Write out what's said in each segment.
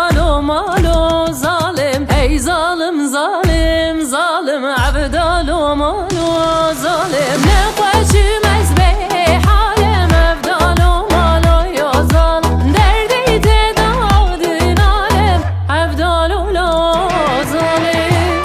abdalu malu zalim. Ey zalim zalim zalim abdalu malu zalim. Ne kaçmaz be halim abdalu malu ya zalim. Derdi tedadin alem abdalu la zalim.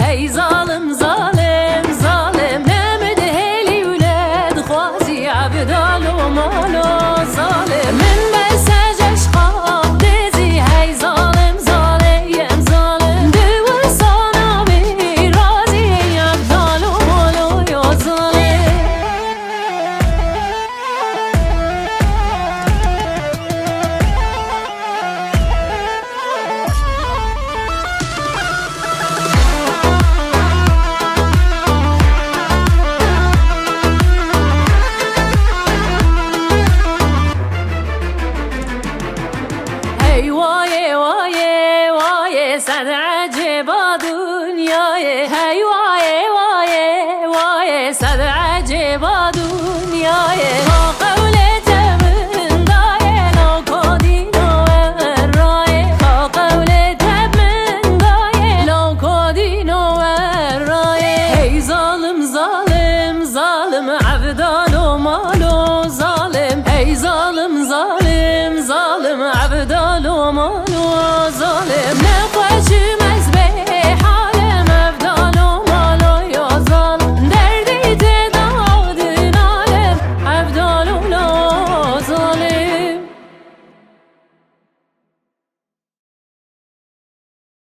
Ey zalim zalim zalim nemedi heli ولاد خوازي عبدالو مالو ظالم من مساج اشقاق دزي هي ظالم ظالم ظالم دو صانا برازي عبدالو مالو يا ظالم. Hey vaye vaye vaye sen acaba dünyaya. Hey vaye vaye vaye sen acaba dünyaya. Ha kavlete min daye lo kodino verraye. Ha kavlete min daye lo kodino verraye. Hey zalim zalim zalim abdalu malu zalim. Hey zalim zalim